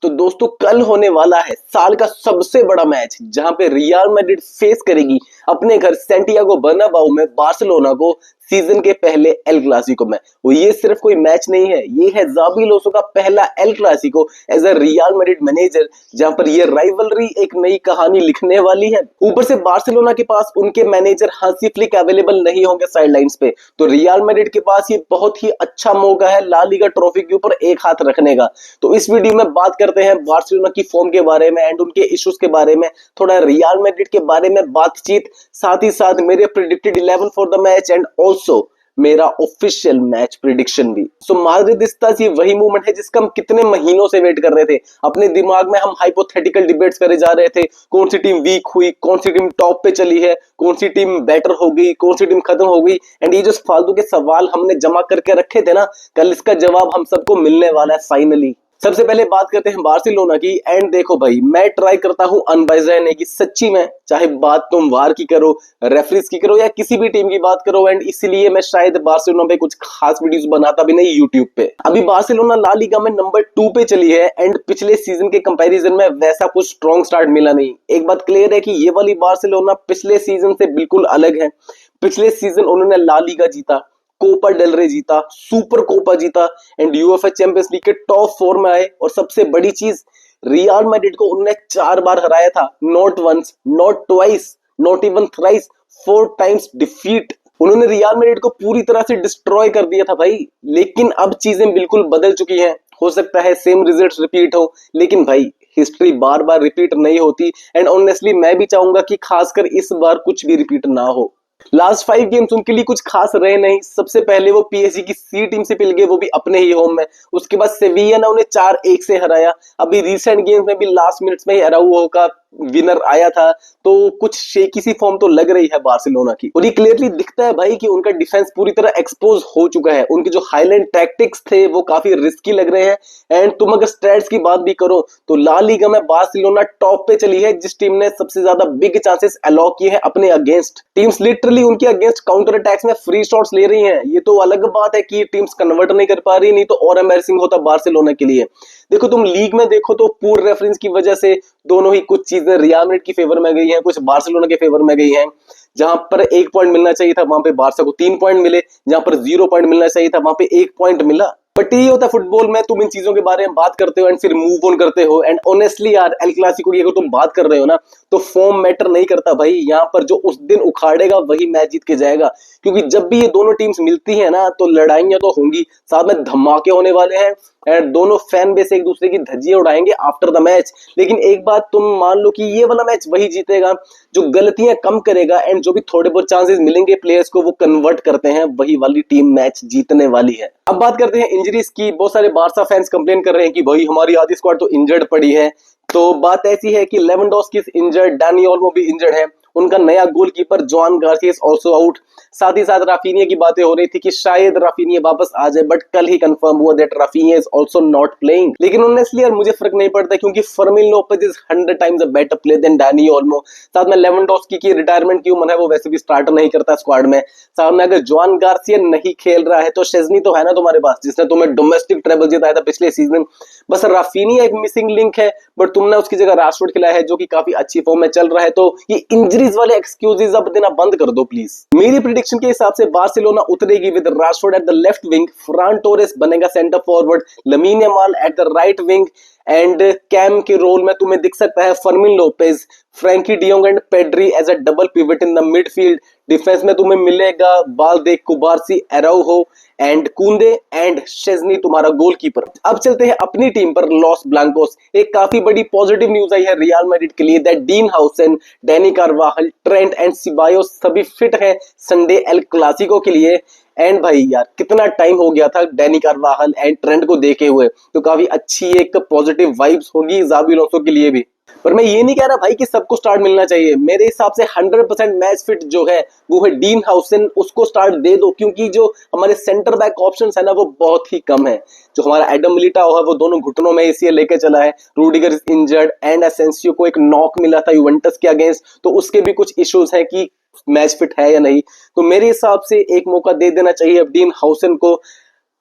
तो दोस्तों कल होने वाला है साल का सबसे बड़ा मैच, जहां पे रियल मैड्रिड फेस करेगी अपने घर सैंटियागो बर्नाबाउ में बार्सिलोना को सीजन के पहले एल क्लासिको में। वो ये सिर्फ कोई मैच नहीं है, ये है जाबी अलोंसो का पहला El Clasico as a Real Madrid manager, जहां पर ये राइवलरी एक नई कहानी लिखने वाली है। ऊपर से बार्सिलोना के पास उनके मैनेजर हांसी फ्लिक अवेलेबल नहीं होंगे साइडलाइंस पे, तो रियल मैड्रिड के पास ये बहुत ही अच्छा मौका है ला लीगा ट्रॉफी के ऊपर एक हाथ रखने का। तो इस वीडियो में बात करते हैं बार्सिलोना की फॉर्म के बारे में एंड उनके इश्यूज के बारे में, थोड़ा रियल मैड्रिड के बारे में बातचीत, साथ ही साथ मेरे predicted 11 for the match and also मेरा ऑफिशियल मैच प्रिडिक्शन भी। सो माद्रिदिस्ता ये वही मूवमेंट है जिसका हम कितने महीनों से वेट कर रहे थे। अपने दिमाग में हम हाइपोथेटिकल डिबेट्स करे जा रहे थे, कौन सी टीम वीक हुई, कौन सी टीम टॉप पे चली है, कौन सी टीम बेटर हो गई, कौन सी टीम खत्म हो गई। एंड ये जो फालतू के सवाल हमने जमा करके रखे थे ना, कल इसका जवाब हम सबको मिलने वाला है फाइनली। सबसे पहले बात करते हैं बार्सिलोना की। एंड देखो भाई, मैं ट्राई करता हूं अनबाइज्ड रहने की, सच्ची में, चाहे बात तुम वार की करो, रेफरीज की करो या किसी भी टीम की बात करो। एंड इसलिए मैं शायद बार्सिलोना पे कुछ खास वीडियोस बनाता भी नहीं यूट्यूब पे। अभी बार्सिलोना ला लीगा में नंबर 2 पे चली है एंड पिछले सीजन के कंपैरिजन में वैसा कुछ स्ट्रॉन्ग स्टार्ट मिला नहीं। एक बात क्लियर है कि ये वाली बार्सिलोना पिछले सीजन से बिल्कुल अलग है। पिछले सीजन उन्होंने ला लीगा जीता, कोपा डेल रे जीता, सुपर कोपा जीता एंड यूएफए चैंपियंस लीग के टॉप 4 में आए। और सबसे बड़ी चीज, रियल मैड्रिड को उन्होंने 4 बार हराया था, not once, not twice, not even thrice, 4 times defeat. उन्होंने रियल मैड्रिड को पूरी तरह से डिस्ट्रॉय कर दिया था भाई। लेकिन अब चीजें बिल्कुल बदल चुकी हैं। हो सकता है सेम रिजल्ट्स रिपीट हो, लेकिन भाई हिस्ट्री बार बार रिपीट नहीं होती। एंड ऑनेस्टली मैं भी चाहूंगा कि खासकर इस बार कुछ भी रिपीट ना हो। लास्ट 5 गेम्स उनके लिए कुछ खास रहे नहीं। सबसे पहले वो पीएसजी की सी टीम से पिल गए, वो भी अपने ही होम में। उसके बाद सेविया ने उन्हें 4-1 से हराया। अभी रिसेंट गेम्स में भी लास्ट मिनट्स में ही अराउहो का विनर आया था। तो कुछ शेकी सी फॉर्म तो लग रही है बार्सिलोना की। और ये क्लियरली दिखता है भाई कि उनका डिफेंस पूरी तरह एक्सपोज हो चुका है। उनके जो हाईलाइट टैक्टिक्स थे वो काफी रिस्की लग रहे हैं। एंड तुम अगर स्टैट्स की बात भी करो तो ला लीगा में बार्सिलोना टॉप पे चली है, जिस टीम ने सबसे ज्यादा बिग चांसेस अलाउ किए हैं अपने अगेंस्ट। टीम्स लिटरली उनके अगेंस्ट काउंटर अटैक्स में फ्री शॉट्स ले रही हैं। ये तो अलग बात है कि टीम्स कन्वर्ट नहीं कर पा रही, नहीं तो और एम्बैरेसिंग होता बार्सिलोना के लिए। देखो तुम लीग में देखो तो पूर रेफरेंस की वजह से दोनों ही कुछ चीजें रियल मैड्रिड की फेवर में गई हैं, कुछ बार्सिलोना के फेवर में गई हैं। जहां पर 1 पॉइंट मिलना चाहिए था वहां पे बार्सा को 3 पॉइंट मिले, जहां पर 0 पॉइंट मिलना चाहिए था वहां पे 1 पॉइंट मिला। बट ये होता है फुटबॉल में, तुम इन चीजों के बारे में बात करते हो एंड फिर मूव ऑन करते हो। एंड ऑनेस्टली यार, एल क्लासिको की अगर तुम बात कर रहे हो ना, तो फॉर्म मैटर नहीं करता भाई। यहाँ पर जो उस दिन उखाड़ेगा वही मैच जीत के जाएगा। क्योंकि जब भी ये दोनों टीम्स मिलती है ना, तो लड़ाइयां तो होंगी, साथ में धमाके होने वाले हैं एंड दोनों फैन बेस एक दूसरे की धज्जियां उड़ाएंगे आफ्टर द मैच। लेकिन एक बात तुम मान लो कि ये वाला मैच वही जीतेगा जो गलतियां कम करेगा एंड जो भी थोड़े बहुत चांसेस मिलेंगे प्लेयर्स को वो कन्वर्ट करते हैं, वही वाली टीम मैच जीतने वाली है। अब बात करते हैं इंजरीज की। बहुत सारे बार्सा फैंस कंप्लेन कर रहे हैं कि भाई हमारी आधी स्क्वाड तो इंजर्ड पड़ी है। तो बात ऐसी है कि लेवेंडोस्की इंजर्ड, डैनी ओल्मो भी इंजर्ड है, उनका नया goalkeeper John Garcia also out. साथ ही साथ राफिनिया की बातें हो रही थी कि शायद राफिनिया वापस आ जाए, बट कल ही कंफर्म हुआ that Raphinha is also not playing. लेकिन ऑनेस्टली यार मुझे फर्क नहीं पड़ता, क्योंकि Fermin Lopez is 100 times a better player than Dani Olmo. साथ में लेवेंडोस्की की रिटायरमेंट की उम्र है, वो वैसे भी स्टार्ट नहीं करता स्क्वाड में। साथ में अगर जॉन गार्सिया नहीं खेल रहा है तो शेजनी तो है ना तुम्हारे पास, जिसने तुम्हें डोमेस्टिक ट्रेबल जिताया था पिछले सीजन। बस राफिनिया एक मिसिंग लिंक है, बट तुमने उसकी जगह राशफोर्ड खिलाया है जो कि काफी अच्छी फॉर्म में चल रहा है। तो ये इंजरीज वाले एक्सक्यूजेस अब देना बंद कर दो प्लीज। मेरी प्रेडिक्शन के हिसाब से बार्सिलोना उतरेगी with Rashford at the left wing, Ferran Torres बनेगा centre forward, Lamine Yamal at the right wing and CAM के रोल में तुम्हें दिख सकता है Fermin Lopez, Frenkie de Jong and Pedri as a double pivot in the midfield. Defence में तुम्हें मिलेगा बाल्दे, कुबार्सी, एराउहो एंड कुंदे एंड शेजनी तुम्हारा गोलकीपर। अब चलते हैं अपनी टीम पर, लॉस ब्लैंकोस। एक काफी बड़ी पॉजिटिव न्यूज आई है रियल मैड्रिड के लिए that Dean Huijsen, Dani Carvajal, Trent and Ceballos सभी फिट हैं संडे एल क्लासिको के लिए। एंड भाई यार कितना टाइम हो गया था डैनी कार्वाहल एंड ट्रेंट को देखे हुए, तो काफी अच्छी एक पॉजिटिव वाइब्स होगी जाबी अलोंसो के लिए भी। पर मैं ये नहीं कह रहा भाई कि सबको स्टार्ट मिलना चाहिए। मेरे हिसाब से 100% मैच फिट जो है वो है डीन हाउसन, उसको स्टार्ट दे दो। क्योंकि जो हमारे सेंटर बैक ऑप्शंस है ना वो बहुत ही कम है। जो हमारा एडम मिलिटाओ है वो दोनों घुटनों में इसी लेके चला है, रूडिगर इज इंजर्ड एंड एसेंसियो को एक नॉक मिला था यूवेंटस के अगेंस्ट, तो उसके भी कुछ इश्यूज हैं कि मैच फिट है या नहीं। तो मेरे हिसाब से एक मौका दे देना चाहिए अब डीन हाउसन को।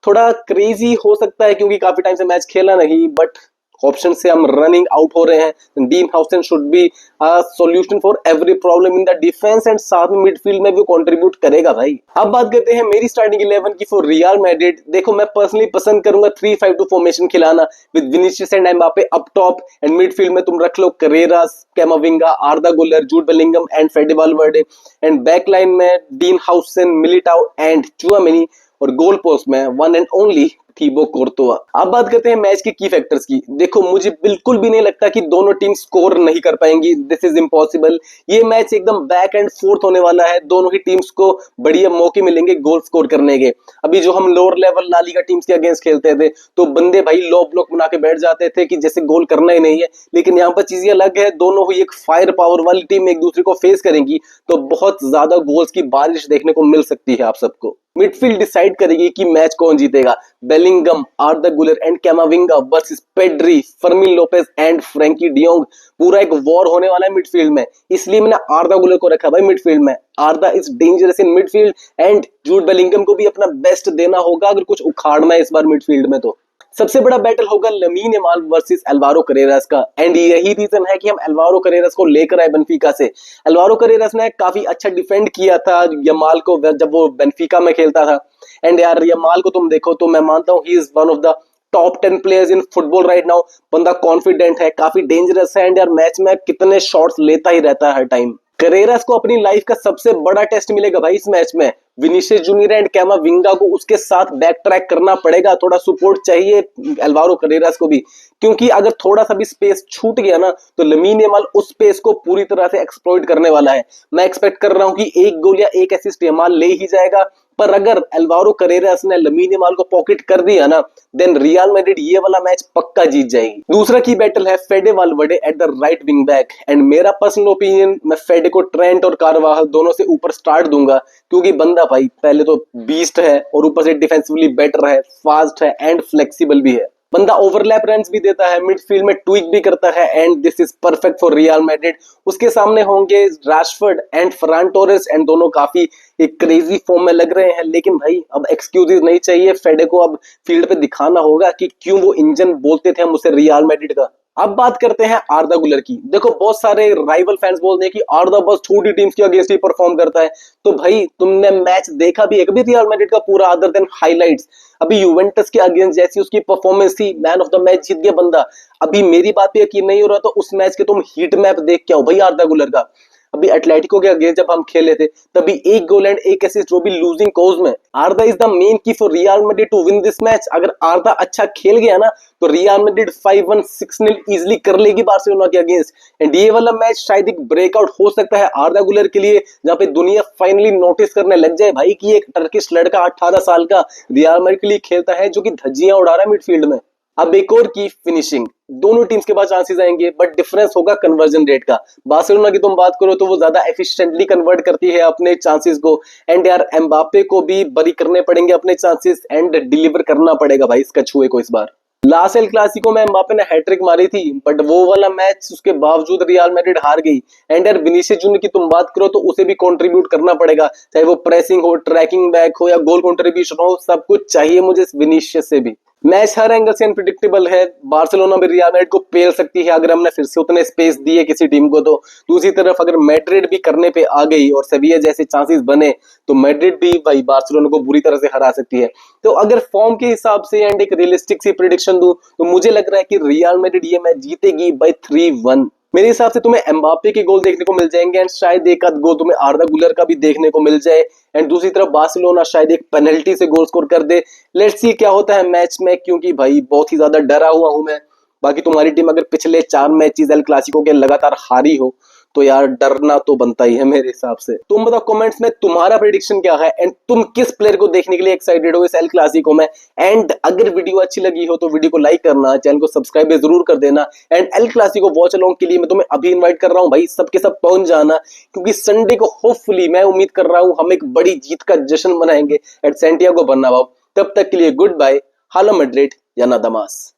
थोड़ा क्रेजी हो सकता है क्योंकि काफी टाइम से मैच खेला नहीं, बट ऑप्शन से हम रनिंग आउट हो रहे हैं। Dean हाउसन should be a solution for every problem in the defence and साथ में मिडफील्ड में भी कंट्रीब्यूट करेगा भाई। अब बात करते हैं मेरी स्टार्टिंग 11 की फॉर रियल मैड्रिड। देखो मैं पर्सनली पसंद करूंगा 3-5-2 फॉर्मेशन खिलाना with Vinicius and Mbappe up top and midfield में तुम रख लो Carreras, Camavinga, Arda Guler, Jude Bellingham and Fede Valverde and back line में Dean Huijsen, Militao and Tchouameni और गोल पोस्ट में one and only Thibaut Courtois. अब बात करते हैं मैच के की फैक्टर्स की। देखो मुझे बिल्कुल भी नहीं लगता कि दोनों टीम स्कोर नहीं कर पाएंगी, दिस इज इम्पॉसिबल। ये मैच एकदम बैक एंड फोर्थ होने वाला है, दोनों ही टीम्स को बढ़िया मौके मिलेंगे गोल स्कोर करने के। अभी जो हम lower level La Liga teams के अगेंस्ट खेलते थे तो बंदे भाई लो ब्लॉक बना के बैठ जाते थे कि जैसे गोल करना ही नहीं है, लेकिन यहाँ पर चीजें अलग है। दोनों ही एक फायर पावर वाली टीम एक दूसरे को फेस करेंगी तो बहुत ज्यादा गोल्स की बारिश देखने को मिल सकती है आप सबको। मिडफील्ड डिसाइड करेगी कि मैच कौन जीतेगा। बेलिंगम, आर्दा गुलर and Camavinga versus Pedri, Fermin Lopez and Frenkie de Jong. पूरा एक वॉर होने वाला है मिडफील्ड में, इसलिए मैंने आर्दा गुलर को रखा भाई मिडफील्ड में। Arda is dangerous in midfield and Jude Bellingham को भी अपना बेस्ट देना होगा अगर कुछ उखाड़ना है इस बार मिडफील्ड में। तो सबसे बड़ा बैटल होगा lamin Yamal versus Alvaro Carreras का एंड यही रीजन है कि हम अल्वारो करेरास को लेकर आए बेंफिका से। अल्वारो करेरास ने काफी अच्छा डिफेंड किया था यमाल को जब वो बेंफिका में खेलता था एंड यार यमाल को तुम देखो तो मैं मानता हूँ he is one of the top 10 players in football right now. बंदा कॉन्फिडेंट है, काफी डेंजरस है एंड यार मैच में कितने शॉट्स लेता ही रहता है हर टाइम। करेरास को अपनी लाइफ का सबसे बड़ा टेस्ट मिलेगा भाई इस मैच में। विनीसियस जूनियर एंड कैमाविंगा को उसके साथ बैक ट्रैक करना पड़ेगा, थोड़ा सपोर्ट चाहिए अल्वारो करेरास को भी, क्योंकि अगर थोड़ा सा भी स्पेस छूट गया ना तो लमीन यमाल उस स्पेस को पूरी तरह से एक्सप्लॉइट करने वाला है। मैं एक्सपेक्ट कर रहा हूं कि एक गोल या एक असिस्ट यमाल ले ही जाएगा, पर अगर अल्वारो करेरास ने लमीन यमाल को पॉकेट कर दिया ना देन रियल मैड्रिड ये वाला मैच पक्का जीत जाएगी। दूसरा की बैटल है फेडे Valverde eight the right wing back and मेरा पर्सनल ओपिनियन मैं फेडे को ट्रेंट और कारवाहल दोनों से ऊपर स्टार्ट दूंगा, क्योंकि बंदा भाई पहले तो बीस्ट है और ऊपर से डिफेंसिवली बेटर है, फास्ट है एंड फ्लेक्सिबल भी है। बंदा ओवरलैप रन्स भी देता है, मिडफील्ड में ट्विक भी करता है and this is perfect for Real Madrid. उसके सामने होंगे Rashford and Farhan Torres and दोनों काफी एक क्रेजी फॉर्म में लग रहे हैं, लेकिन भाई अब एक्सक्यूजेस नहीं चाहिए, फेडे को अब फील्ड पे दिखाना होगा कि क्यों वो इंजन बोलते थे हम उसे रियल मैड्रिड का। अब बात करते हैं आर्दा गुलर की। देखो बहुत सारे राइवल फैंस बोलते हैं कि आर्दा बस छोटी टीम्स के अगेंस्ट ही परफॉर्म करता है, तो भाई तुमने मैच देखा भी है कभी रियल मैड्रिड का पूरा अदर देन हाइलाइट्स? अभी यूवेंटस के अगेंस्ट जैसी उसकी परफॉर्मेंस थी, मैन ऑफ द मैच जीत गया बंदा। अभी मेरी बात पे यकीन नहीं हो रहा तो उस मैच के तुम हीट मैप देख के आओ भाई आर्दा गुलर का। अभी एटलेटिको के अगेंस्ट जब हम खेले थे तभी एक गोल एंड एक असिस्ट, वो भी लूजिंग कोज में। Arda is the main key for Real Madrid to win this match. अगर आर्दा अच्छा खेल गया ना तो रियल मैड्रिड 5-1 6-0 इजीली कर लेगी बार्सिलोना के अगेंस्ट एंड ये वाला मैच शायद एक ब्रेकआउट हो सकता है आर्दा गुलर के लिए, जहां पे दुनिया फाइनली नोटिस करने लग जाए भाई कि एक टर्किश लड़का 18 साल का रियल मैड्रिड के लिए खेलता है जो कि धज्जियां उड़ा रहा है मिडफील्ड में। अब एक और की फिनिशिंग, दोनों टीम्स के पास चांसेस आएंगे बट डिफरेंस होगा कन्वर्जन रेट का। बार्सिलोना की तुम बात करो तो वो ज्यादा एफिशिएंटली कन्वर्ट करती है अपने चांसेस को एंड यार एम्बापे को भी बरी करने पड़ेंगे अपने चांसेस एंड डिलीवर करना पड़ेगा भाई इस कछुए को इस बार। लास्ट एल क्लासिको में एम्बापे ने हैट्रिक मारी थी बट वो वाला मैच उसके बावजूद रियल मैड्रिड हार गई एंड यार विनीसियस जूनियर की तुम बात करो तो उसे भी कंट्रीब्यूट करना पड़ेगा, चाहे वो प्रेसिंग हो, ट्रैकिंग बैक हो या गोल कंट्रीब्यूशन हो, सब कुछ चाहिए मुझे विनीसियस से भी। मैच हर एंगल से अनप्रिडिक्टेबल है, बार्सिलोना भी रियल मैड्रिड को पेल सकती है अगर हमने फिर से उतने स्पेस दिए किसी टीम को तो। दूसरी तरफ अगर मैड्रिड भी करने पे आ गई और सेविया जैसे चांसेस बने तो मैड्रिड भी भाई बार्सिलोना को बुरी तरह से हरा सकती है। तो अगर फॉर्म के हिसाब से एंड एक रियलिस्टिक सी प्रेडिक्शन दूं तो मुझे लग रहा है कि रियल मैड्रिड ये मैच जीतेगी बाय 3-1। मेरे हिसाब से तुम्हें एम्बापे के गोल देखने को मिल जाएंगे एंड शायद एक आध गोल तुम्हें आर्दा गुलर का भी देखने को मिल जाए एंड दूसरी तरफ बार्सिलोना शायद एक पेनल्टी से गोल स्कोर कर दे। लेट्स सी क्या होता है मैच में, क्योंकि भाई बहुत ही ज्यादा डरा हुआ हूं मैं। बाकी तुम्हारी टीम अगर पिछले 4 मैचेस एल क्लासिको के लगातार हारी हो तो यार डरना तो बनता ही है मेरे हिसाब से। तुम बताओ कमेंट्स में तुम्हारा प्रेडिक्शन क्या है एंड तुम किस प्लेयर को देखने के लिए एक्साइटेड हो इस एल क्लासिको में। एंड अगर वीडियो अच्छी लगी हो तो वीडियो को लाइक करना, चैनल को सब्सक्राइब जरूर कर देना and El Clasico watch along के लिए मैं तुम्हें अभी इन्वाइट कर रहा हूं भाई, सबके सब पहुंच जाना, क्योंकि संडे को होपफुली मैं उम्मीद कर रहा हूं हम एक बड़ी जीत का जश्न मनाएंगे एट सैंटियागो बर्नाबाउ। तब तक के लिए गुड बाय, हाला मैड्रिड या नादामास।